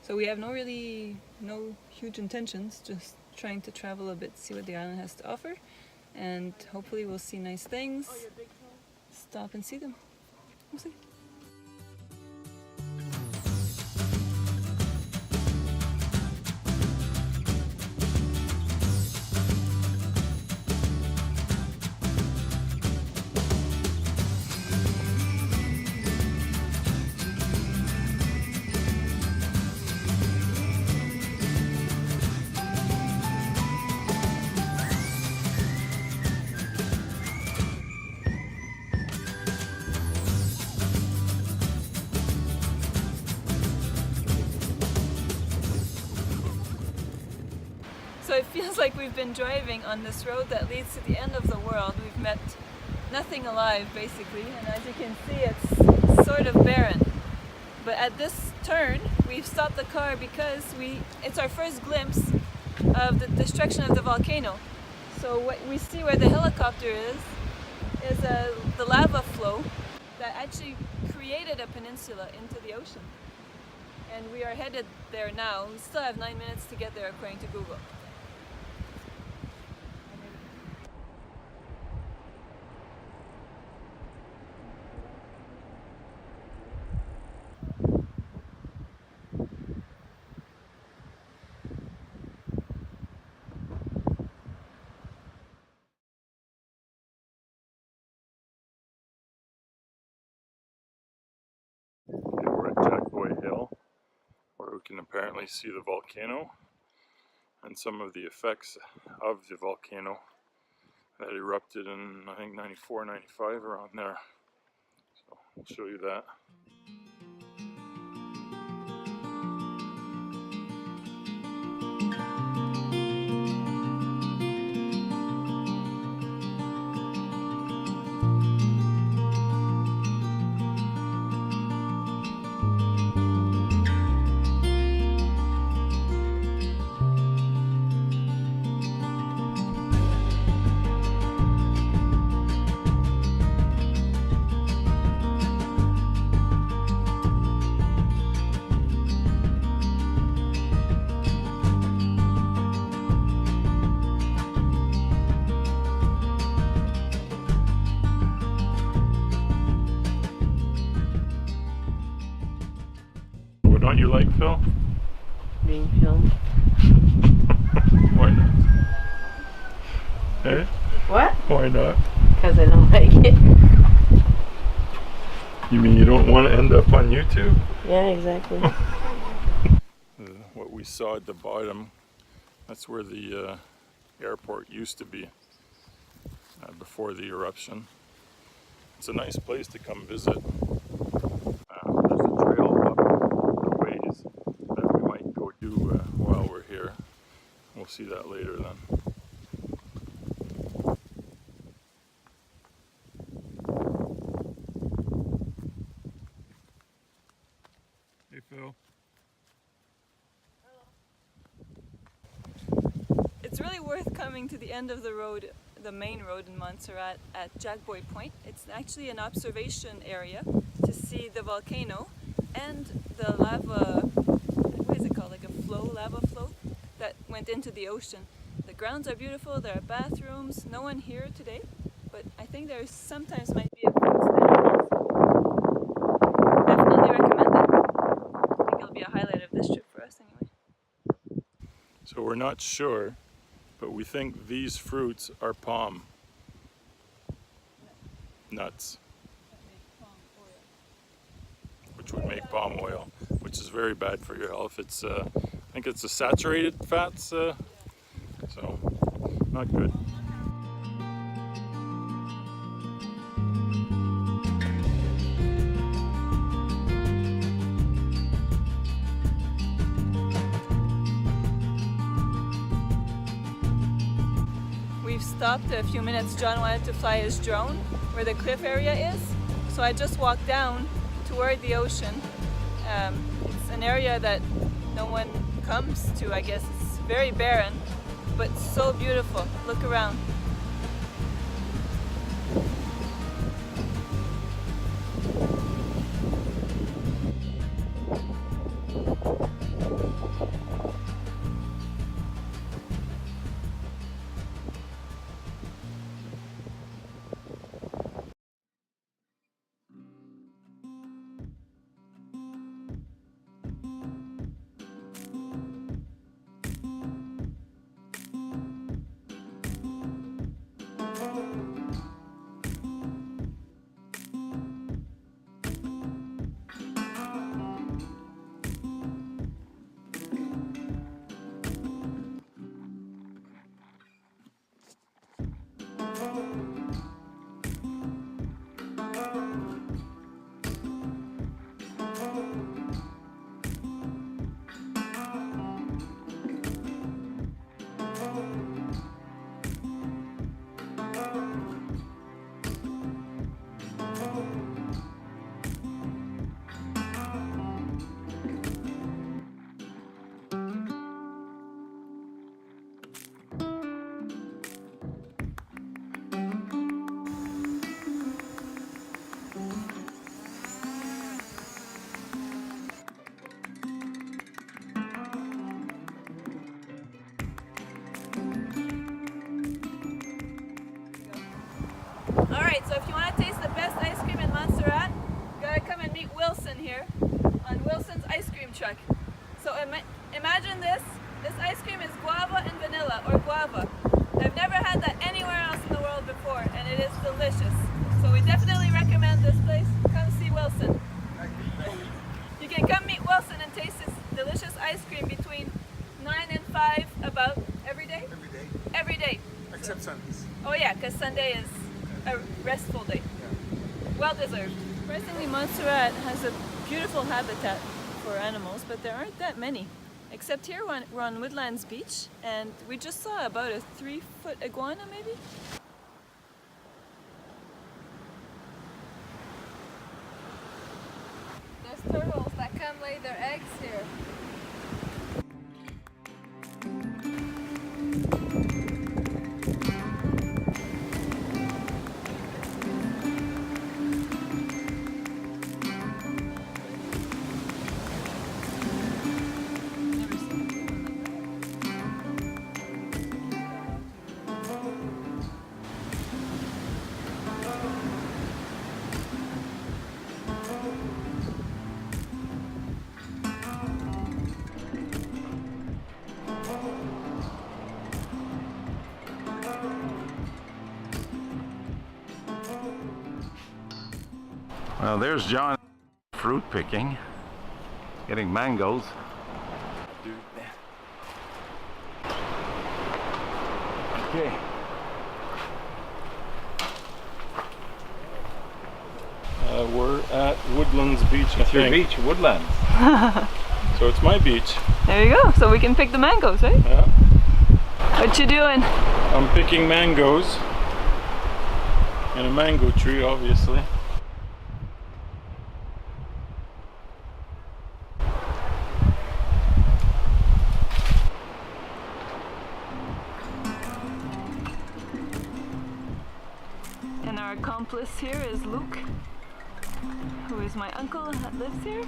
So we have no huge intentions, just trying to travel a bit, see what the island has to offer, and hopefully we'll see nice things, stop and see them. We'll see. So it feels like we've been driving on this road that leads to the end of the world. We've met nothing alive basically, and as you can see it's sort of barren. But at this turn we've stopped the car because it's our first glimpse of the destruction of the volcano. So what we see where the helicopter is the lava flow that actually created a peninsula into the ocean. And we are headed there now. We still have 9 minutes to get there according to Google. We're at Jack Hill, where we can apparently see the volcano and some of the effects of the volcano that erupted in, I think, 94, 95, around there. So I'll show you that. What don't you like, Phil? Being filmed. Why not? Eh? What? Why not? Because I don't like it. You mean you don't want to end up on YouTube? Yeah, exactly. What we saw at the bottom, that's where the airport used to be before the eruption. It's a nice place to come visit. There's a trail up the ways that we might go do while we're here. We'll see that later then. Hey Phil. It's really worth coming to the end of the road, the main road in Montserrat at Jack Point. It's actually an observation area to see the volcano and the lava, what is it called, like a flow, lava flow that went into the ocean. The grounds are beautiful, there are bathrooms, no one here today, but I think there sometimes might be a food stand. Definitely recommend it. I think it'll be a highlight of this trip for us anyway. So we're not sure, but we think these fruits are palm nuts, which would make palm oil, which is very bad for your health. It's I think it's a saturated fats, so not good. We've stopped a few minutes. John wanted to fly his drone where the cliff area is, so I just walked down toward the ocean. It's an area that no one comes to, I guess. It's very barren, but so beautiful. Look around. Alright, so if you want to taste the best ice cream in Montserrat, you gotta come and meet Wilson here on Wilson's ice cream truck. So imagine this. This ice cream is guava and vanilla, or guava. I've never had that anywhere else in the world before, and it is delicious. So we definitely recommend this place. Come see Wilson. You can come meet Wilson and taste his delicious ice cream between 9 and 5 about every day? Every day, Every day. except Sundays. Oh yeah, because Sunday is a restful day. Well deserved. Surprisingly, Montserrat has a beautiful habitat for animals, but there aren't that many. Except here we're on Woodlands beach, and we just saw about a 3-foot iguana maybe? There's turtles that come lay their eggs here. Well, there's John fruit picking, getting mangoes. Okay. We're at Woodlands Beach. It's your beach, Woodlands. So it's my beach. There you go, so we can pick the mangoes, right? Yeah. What you doing? I'm picking mangoes in a mango tree, obviously. And our accomplice here is Luke, who is my uncle that lives here.